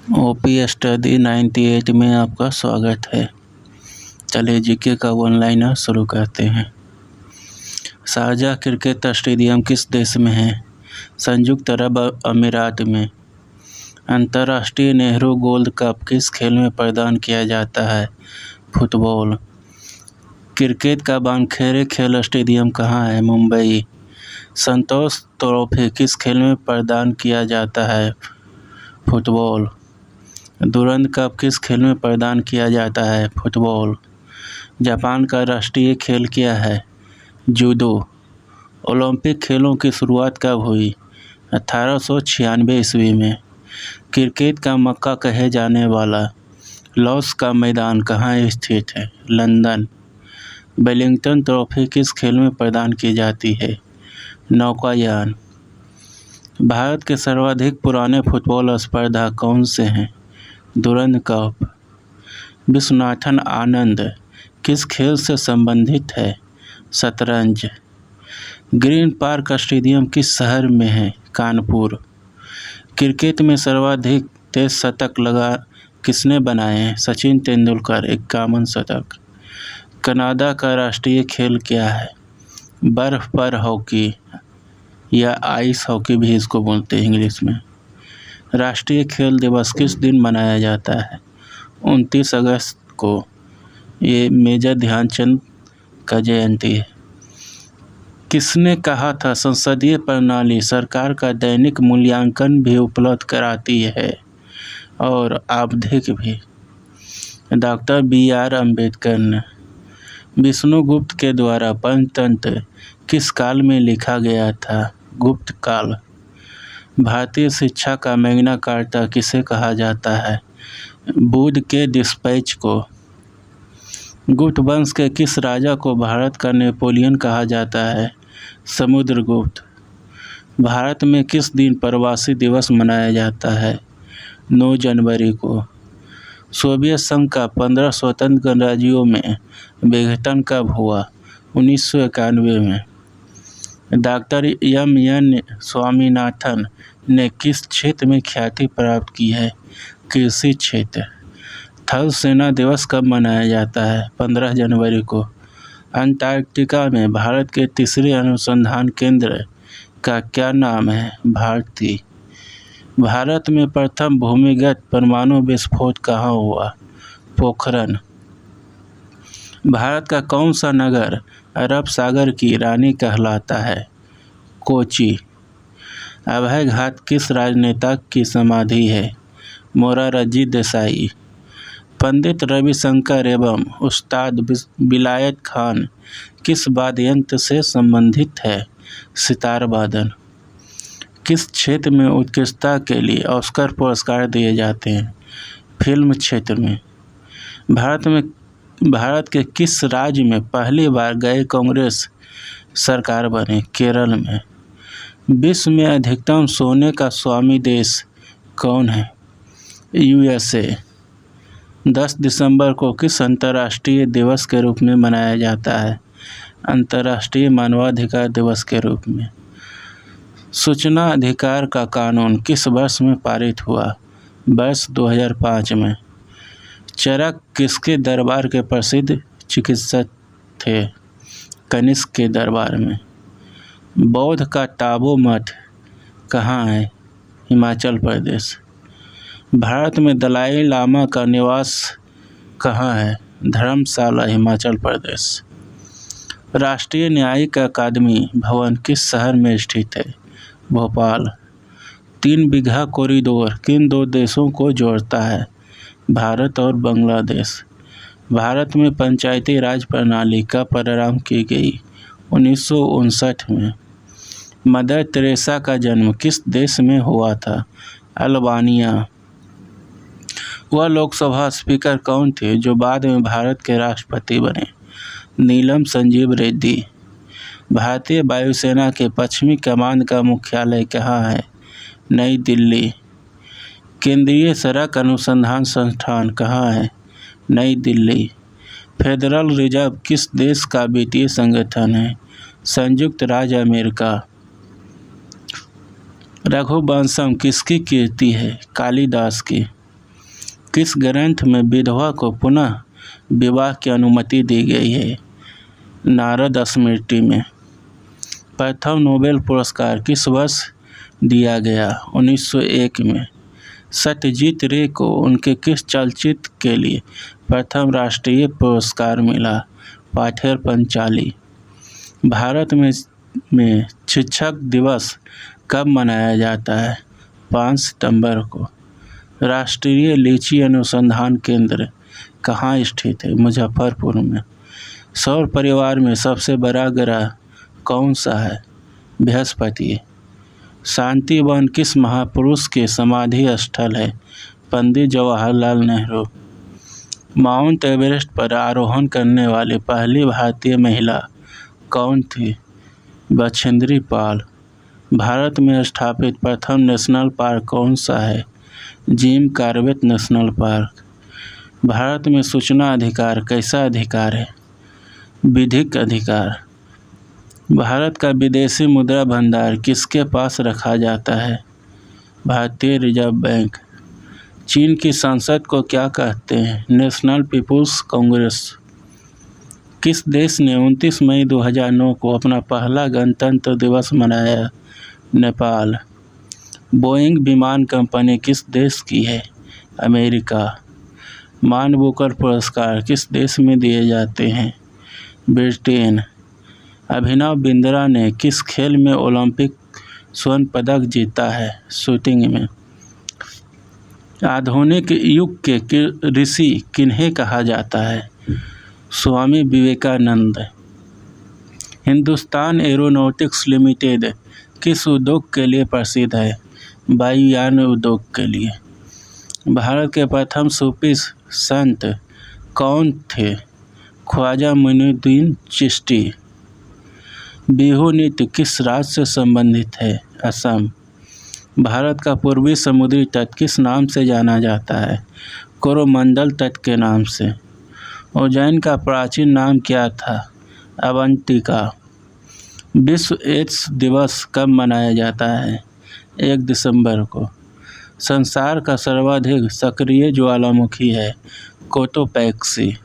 OP study 98 में आपका स्वागत है। चलिए जीके का वन लाइनर शुरू करते हैं। शारजाह क्रिकेट स्टेडियम किस देश में है? संयुक्त अरब अमीरात में। अंतर्राष्ट्रीय नेहरू गोल्ड कप किस खेल में प्रदान किया जाता है? फुटबॉल। क्रिकेट का वानखेड़े खेल स्टेडियम कहाँ है? मुंबई। संतोष ट्रॉफी किस खेल में प्रदान किया जाता है? फुटबॉल। दुरंत कप किस खेल में प्रदान किया जाता है? फुटबॉल। जापान का राष्ट्रीय खेल क्या है? जूडो। ओलंपिक खेलों की शुरुआत कब हुई? 1896 ईस्वी में। क्रिकेट का मक्का कहे जाने वाला लॉर्ड्स का मैदान कहाँ स्थित है? लंदन। वेलिंगटन ट्रॉफी किस खेल में प्रदान की जाती है? नौकायान। भारत के सर्वाधिक पुराने फुटबॉल स्पर्धा कौन से हैं? दुरंत कप। विश्वनाथन आनंद किस खेल से संबंधित है? शतरंज। ग्रीन पार्क स्टेडियम किस शहर में है? कानपुर। क्रिकेट में सर्वाधिक टेस्ट शतक लगा किसने बनाए हैं? सचिन तेंदुलकर 51 शतक। कनाडा का राष्ट्रीय खेल क्या है? बर्फ पर हॉकी या आइस हॉकी भी इसको बोलते हैं इंग्लिश में। राष्ट्रीय खेल दिवस किस दिन मनाया जाता है? 29 अगस्त को। ये मेजर ध्यानचंद का जयंती है। किसने कहा था संसदीय प्रणाली सरकार का दैनिक मूल्यांकन भी उपलब्ध कराती है और आवधिक भी? डॉक्टर BR अम्बेडकर ने। विष्णुगुप्त के द्वारा पंचतंत्र किस काल में लिखा गया था? गुप्त काल। भारतीय शिक्षा का मैग्ना कार्टा किसे कहा जाता है? बुद्ध के डिस्पैच को। गुप्त वंश के किस राजा को भारत का नेपोलियन कहा जाता है? समुद्रगुप्त। भारत में किस दिन प्रवासी दिवस मनाया जाता है? 9 जनवरी को। सोवियत संघ का 15 स्वतंत्र गणराज्यों में विघटन कब हुआ? 1991 में। डॉक्टर MN स्वामीनाथन ने किस क्षेत्र में ख्याति प्राप्त की है? कृषि क्षेत्र। थल सेना दिवस कब मनाया जाता है? 15 जनवरी को। अंटार्कटिका में भारत के तीसरे अनुसंधान केंद्र का क्या नाम है? भारती। भारत में प्रथम भूमिगत परमाणु विस्फोट कहाँ हुआ? पोखरण। भारत का कौन सा नगर अरब सागर की रानी कहलाता है? कोची। अभय घाट किस राजनेता की समाधि है? मोरारजी देसाई। पंडित रविशंकर एवं उस्ताद विलायत खान किस वाद्ययंत्र से संबंधित है? सितार वादन। किस क्षेत्र में उत्कृष्टता के लिए ऑस्कर पुरस्कार दिए जाते हैं? फिल्म क्षेत्र में। भारत के किस राज्य में पहली बार गए कांग्रेस सरकार बने? केरल में। विश्व में अधिकतम सोने का स्वामी देश कौन है? USA। 10 दिसंबर को किस अंतर्राष्ट्रीय दिवस के रूप में मनाया जाता है? अंतर्राष्ट्रीय मानवाधिकार दिवस के रूप में। सूचना अधिकार का कानून किस वर्ष में पारित हुआ? वर्ष 2005 में। चरक किसके दरबार के प्रसिद्ध चिकित्सक थे? कनिष्क के दरबार में। बौद्ध का टाबू मठ कहाँ है? हिमाचल प्रदेश। भारत में दलाई लामा का निवास कहाँ है? धर्मशाला, हिमाचल प्रदेश। राष्ट्रीय न्यायिक अकादमी भवन किस शहर में स्थित है? भोपाल। 3 बीघा कॉरिडोर किन 2 देशों को जोड़ता है? भारत और बांग्लादेश। भारत में पंचायती राज प्रणाली कब प्रारंभ की गई? 1959 में। मदर तेरेसा का जन्म किस देश में हुआ था? अल्बानिया। वह लोकसभा स्पीकर कौन थे जो बाद में भारत के राष्ट्रपति बने? नीलम संजीव रेड्डी। भारतीय वायुसेना के पश्चिमी कमान का मुख्यालय कहाँ है? नई दिल्ली। केंद्रीय सड़क अनुसंधान संस्थान कहाँ है? नई दिल्ली। फेडरल रिजर्व किस देश का वित्तीय संगठन है? संयुक्त राज्य अमेरिका। रघुवंशम किसकी कीर्ति है? कालिदास की। किस ग्रंथ में विधवा को पुनः विवाह की अनुमति दी गई है? नारद स्मृति में। प्रथम नोबेल पुरस्कार किस वर्ष दिया गया? 1901 में। सत्यजीत रे को उनके किस चलचित्र के लिए प्रथम राष्ट्रीय पुरस्कार मिला? पाथेर पंचाली। भारत में शिक्षक दिवस कब मनाया जाता है? 5 सितंबर को। राष्ट्रीय लीची अनुसंधान केंद्र कहाँ स्थित है? मुजफ्फरपुर में। सौर परिवार में सबसे बड़ा ग्रह कौन सा है? बृहस्पति। शांति वन किस महापुरुष के समाधि स्थल है? पंडित जवाहरलाल नेहरू। माउंट एवरेस्ट पर आरोहण करने वाली पहली भारतीय महिला कौन थी? बछेंद्री पाल। भारत में स्थापित प्रथम नेशनल पार्क कौन सा है? Jim Corbett national park. Bharat में सूचना अधिकार कैसा अधिकार है? विधिक अधिकार। भारत का विदेशी मुद्रा भंडार किसके पास रखा जाता है? भारतीय रिजर्व बैंक। चीन की संसद को क्या कहते हैं? National People's Congress. किस देश ने 29 मई 2009 को अपना पहला गणतंत्र दिवस मनाया? नेपाल। बोइंग विमान कंपनी किस देश की है? अमेरिका। मान बुकर पुरस्कार किस देश में दिए जाते हैं? ब्रिटेन। अभिनव बिंद्रा ने किस खेल में ओलंपिक स्वर्ण पदक जीता है? शूटिंग में। आधुनिक युग के ऋषि किन्हें कहा जाता है? स्वामी विवेकानंद। हिंदुस्तान एरोनॉटिक्स लिमिटेड किस उद्योग के लिए प्रसिद्ध है? वायुयान उद्योग के लिए। भारत के प्रथम सूफी संत कौन थे? ख्वाजा मोइनुद्दीन चिश्ती। बिहू नृत्य किस राज्य से संबंधित है? असम। भारत का पूर्वी समुद्री तट किस नाम से जाना जाता है? कोरोमंडल तट के नाम से। उज्जैन का प्राचीन नाम क्या था? अवंतिका। विश्व एड्स दिवस कब मनाया जाता है? 1 दिसंबर को। संसार का सर्वाधिक सक्रिय ज्वालामुखी है? कोटोपैक्सी।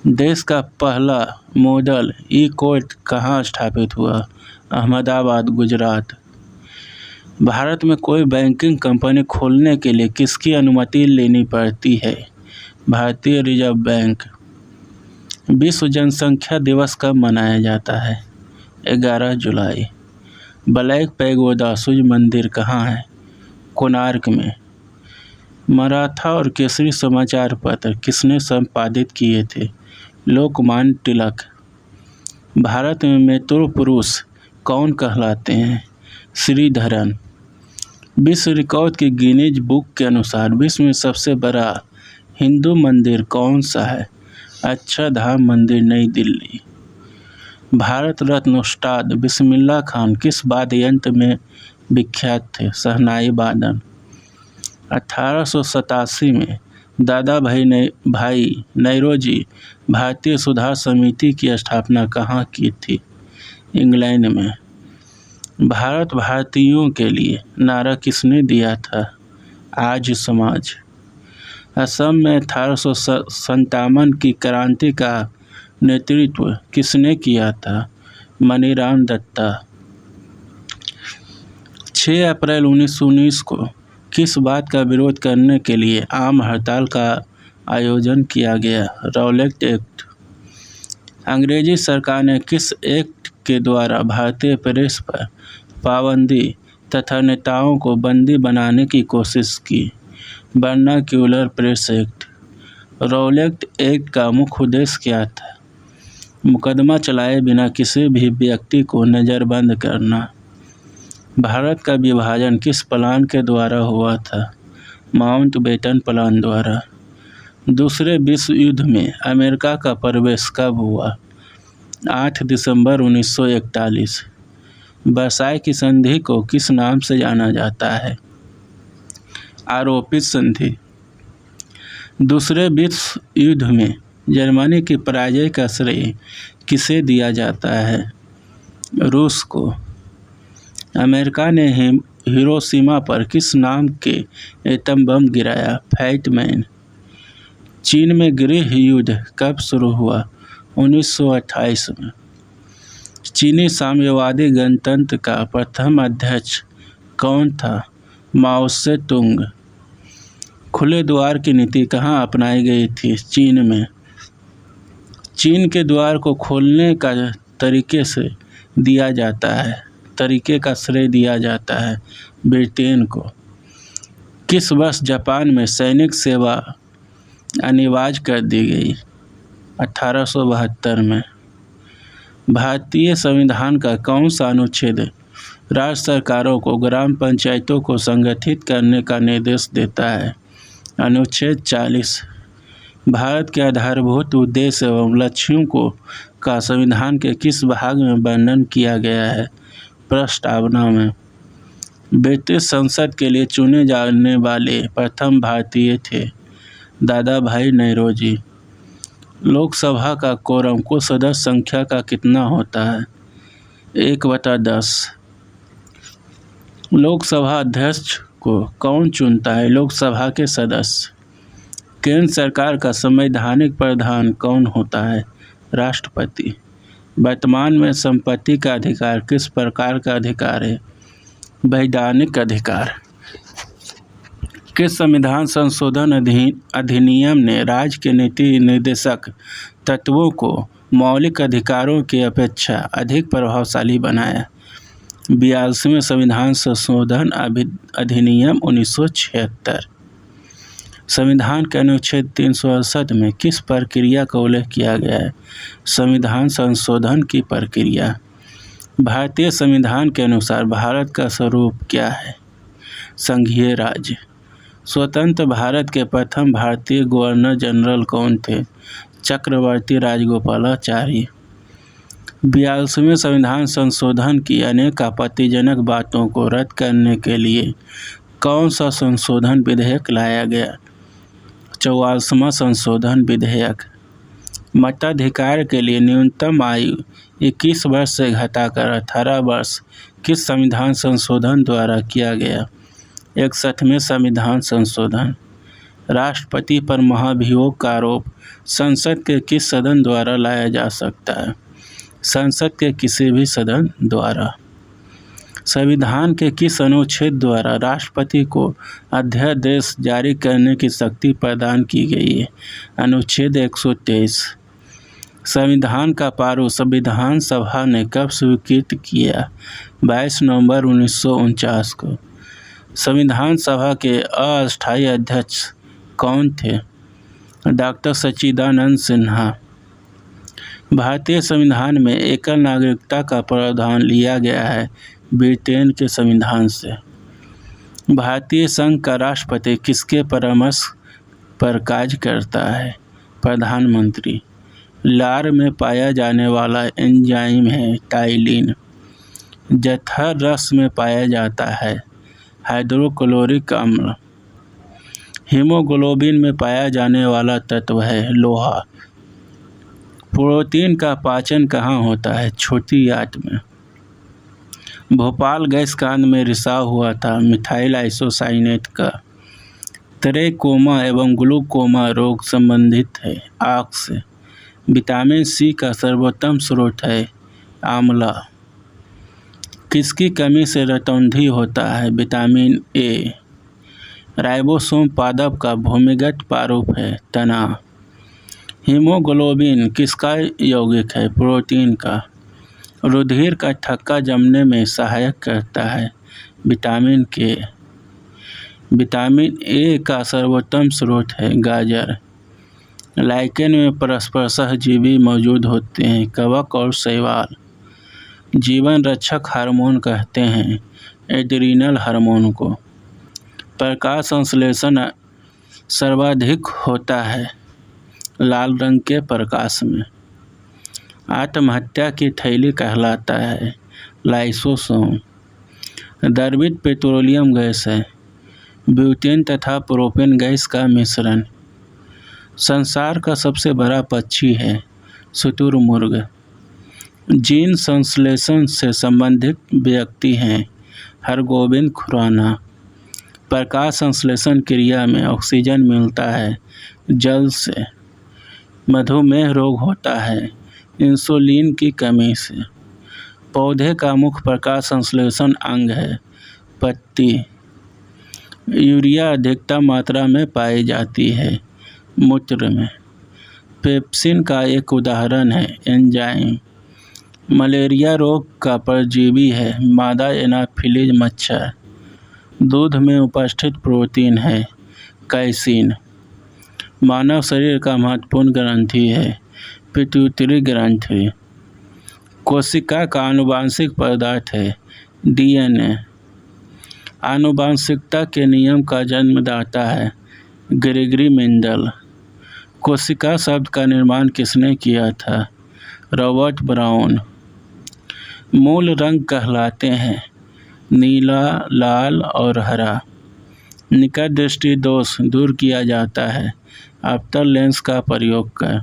देश का पहला मॉडल ई-कोर्ट कहाँ स्थापित हुआ? अहमदाबाद, गुजरात। भारत में कोई बैंकिंग कंपनी खोलने के लिए किसकी अनुमति लेनी पड़ती है? भारतीय रिजर्व बैंक। विश्व जनसंख्या दिवस कब मनाया जाता है? 11 जुलाई। ब्लैक पैगोडा सूर्य मंदिर कहाँ है? कोणार्क में। मराठा और केसरी समाचार पत्र किसने संपादित किए थे? लोकमान्य तिलक। भारत में मेट्रो पुरुष कौन कहलाते हैं? श्रीधरन। विश्व रिकॉर्ड की गिनीज बुक के अनुसार विश्व में सबसे बड़ा हिंदू मंदिर कौन सा है? अक्षरधाम मंदिर, नई दिल्ली। भारत रत्न उस्ताद बिस्मिल्लाह खान किस वाद्य यंत्र में विख्यात थे? शहनाई वादन। 1887 में दादा भाई नौरोजी भारतीय सुधार समिति की स्थापना कहाँ की थी? इंग्लैंड में। भारत भारतीयों के लिए नारा किसने दिया था? आर्य समाज। असम में 1857 की क्रांति का नेतृत्व किसने किया था? मनीराम दत्ता। 6 अप्रैल 1919 को किस बात का विरोध करने के लिए आम हड़ताल का आयोजन किया गया? Rowlatt act. अंग्रेजी सरकार ने किस एक्ट के द्वारा भारतीय प्रेस पर पाबंदी तथा नेताओं को बंदी बनाने की कोशिश की? Vernacular press act. Rowlatt act का मुख्य उद्देश्य क्या था? मुकदमा चलाए बिना किसी भी व्यक्ति को नज़रबंद करना। भारत का विभाजन किस प्लान के द्वारा हुआ था? माउंटबेटन प्लान द्वारा। दूसरे विश्व युद्ध में अमेरिका का प्रवेश कब हुआ? 8 दिसंबर 1941। वर्साई की संधि को किस नाम से जाना जाता है? आरोपित संधि। दूसरे विश्व युद्ध में जर्मनी की पराजय का श्रेय किसे दिया जाता है? रूस को। अमेरिका ने हिरोशिमा पर किस नाम के एटम बम गिराया? Fat man. चीन में गृह युद्ध कब शुरू हुआ? 1928 में। चीनी साम्यवादी गणतंत्र का प्रथम अध्यक्ष कौन था? माओ से तुंग। खुले द्वार की नीति कहाँ अपनाई गई थी? चीन में। चीन के द्वार को खोलने का तरीके का श्रेय दिया जाता है ब्रिटेन को। किस वर्ष जापान में सैनिक सेवा अनिवार्य कर दी गई? 1872 में। भारतीय संविधान का कौन सा अनुच्छेद राज्य सरकारों को ग्राम पंचायतों को संगठित करने का निर्देश देता है? अनुच्छेद 40। भारत के आधारभूत उद्देश्य एवं लक्ष्यों का संविधान के किस भाग में वर्णन किया गया है? प्रस्तावना में। ब्रिटिश संसद के लिए चुने जाने वाले प्रथम भारतीय थे दादा भाई नौरोजी। लोकसभा का कोरम कुल सदस्य संख्या का कितना होता है? 1/10। लोकसभा अध्यक्ष को कौन चुनता है? लोकसभा के सदस्य। केंद्र सरकार का संवैधानिक प्रधान कौन होता है? राष्ट्रपति। वर्तमान में संपत्ति का अधिकार किस प्रकार का अधिकार है? वैधानिक अधिकार। किस संविधान संशोधन अधिनियम ने राज्य के नीति निर्देशक तत्वों को मौलिक अधिकारों की अपेक्षा अधिक प्रभावशाली बनाया? 42वें संविधान संशोधन अधिनियम 1976। संविधान के अनुच्छेद 368 में किस प्रक्रिया का उल्लेख किया गया है? संविधान संशोधन की प्रक्रिया। भारतीय संविधान के अनुसार भारत का स्वरूप क्या है? संघीय राज्य। स्वतंत्र भारत के प्रथम भारतीय गवर्नर जनरल कौन थे? चक्रवर्ती राजगोपालाचारी। 42वें संविधान संशोधन की अनेक आपत्तिजनक बातों को रद्द करने के लिए कौन सा संशोधन विधेयक लाया गया? 44वां संशोधन विधेयक। मताधिकार के लिए न्यूनतम आयु 21 वर्ष से घटाकर 18 वर्ष किस संविधान संशोधन द्वारा किया गया? 61वें संविधान संशोधन। राष्ट्रपति पर महाभियोग का आरोप संसद के किस सदन द्वारा लाया जा सकता है? संसद के किसी भी सदन द्वारा। संविधान के किस अनुच्छेद द्वारा राष्ट्रपति को अध्यादेश जारी करने की शक्ति प्रदान की गई है? अनुच्छेद 123। संविधान का प्रारूप संविधान सभा ने कब स्वीकृत किया? 22 नवंबर 1949 को। संविधान सभा के अस्थायी अध्यक्ष कौन थे? डॉक्टर सच्चिदानंद सिन्हा। भारतीय संविधान में एकल नागरिकता का प्रावधान लिया गया है ब्रिटेन के संविधान से। भारतीय संघ का राष्ट्रपति किसके परामर्श पर कार्य करता है? प्रधानमंत्री। लार में पाया जाने वाला एंजाइम है टाइलिन। जठर रस में पाया जाता है हाइड्रोक्लोरिक अम्ल। हीमोग्लोबिन में पाया जाने वाला तत्व है लोहा। प्रोटीन का पाचन कहाँ होता है? छोटी आंत में। भोपाल गैस कांड में रिसाव हुआ था मिथाइल आइसोसाइनेट का। ट्रेकोमा एवं ग्लूकोमा रोग संबंधित है आँख से। विटामिन सी का सर्वोत्तम स्रोत है आंवला। किसकी कमी से रतौंधी होता है? Vitamin A. राइबोसोम पादप का भूमिगत प्रारूप है तना। हीमोग्लोबिन किसका यौगिक है? प्रोटीन का। रुधिर का थक्का जमने में सहायक करता है विटामिन के। विटामिन ए का सर्वोत्तम स्रोत है गाजर। लाइकेन में परस्पर सहजीवी मौजूद होते हैं कवक और शैवाल। जीवन रक्षक हार्मोन कहते हैं एड्रीनल हार्मोन को। प्रकाश संश्लेषण सर्वाधिक होता है लाल रंग के प्रकाश में। आत्महत्या की थैली कहलाता है लाइसोसोम। द्रवित पेट्रोलियम गैस है ब्यूटेन तथा प्रोपेन गैस का मिश्रण। संसार का सबसे बड़ा पक्षी है शुतुरमुर्ग। जीन संश्लेषण से संबंधित व्यक्ति हैं हरगोविंद खुराना। प्रकाश संश्लेषण क्रिया में ऑक्सीजन मिलता है जल से। मधुमेह रोग होता है इंसुलिन की कमी से। पौधे का मुख्य प्रकाश संश्लेषण अंग है पत्ती। यूरिया अधिकतम मात्रा में पाई जाती है मूत्र में। पेप्सिन का एक उदाहरण है एंजाइम। मलेरिया रोग का परजीवी है मादा एनाफिलीज मच्छर। दूध में उपस्थित प्रोटीन है कैसीन। मानव शरीर का महत्वपूर्ण ग्रंथि है पिट्यूटरी ग्रंथि। कोशिका का आनुवांशिक पदार्थ है डीएनए। आनुवांशिकता के नियम का जन्मदाता है ग्रेगरी मेंडल। कोशिका शब्द का निर्माण किसने किया था? Robert brown. मूल रंग कहलाते हैं नीला, लाल और हरा। निकट दृष्टि दोष दूर किया जाता है अवतल लेंस का प्रयोग कर।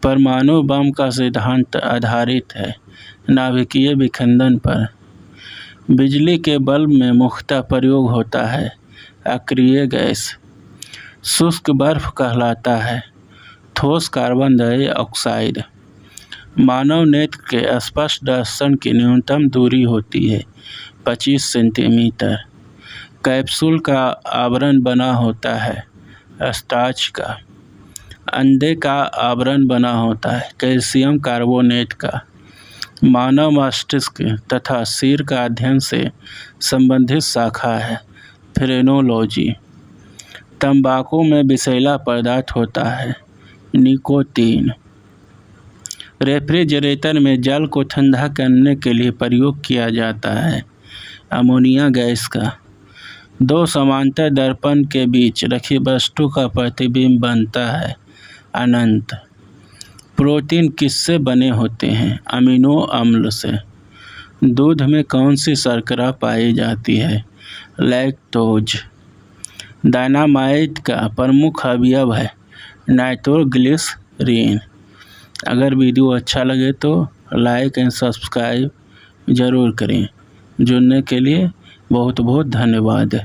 परमाणु बम का सिद्धांत आधारित है नाभिकीय विखंडन पर। बिजली के बल्ब में मुख्यतः प्रयोग होता है अक्रिय गैस। शुष्क बर्फ कहलाता है ठोस कार्बन डाइऑक्साइड। मानव नेत्र के स्पष्ट दर्शन की न्यूनतम दूरी होती है 25 सेंटीमीटर। कैप्सूल का आवरण बना होता है स्टार्च का। अंडे का आवरण बना होता है कैल्शियम कार्बोनेट का। मानव मस्तिष्क तथा सिर का अध्ययन से संबंधित शाखा है फ्रेनोलॉजी। तंबाकू में विषैला पदार्थ होता है निकोटीन। रेफ्रिजरेटर में जल को ठंडा करने के लिए प्रयोग किया जाता है अमोनिया गैस का। दो समांतर दर्पण के बीच रखी वस्तु का प्रतिबिंब बनता है अनंत। प्रोटीन किससे बने होते हैं? अमीनो अम्ल से। दूध में कौन सी शर्करा पाई जाती है? लैक्टोज। डायनामाइट का प्रमुख अवयव है नाइट्रोग्लिसरीन। अगर वीडियो अच्छा लगे तो लाइक एंड सब्सक्राइब ज़रूर करें। जुड़ने के लिए बहुत बहुत धन्यवाद।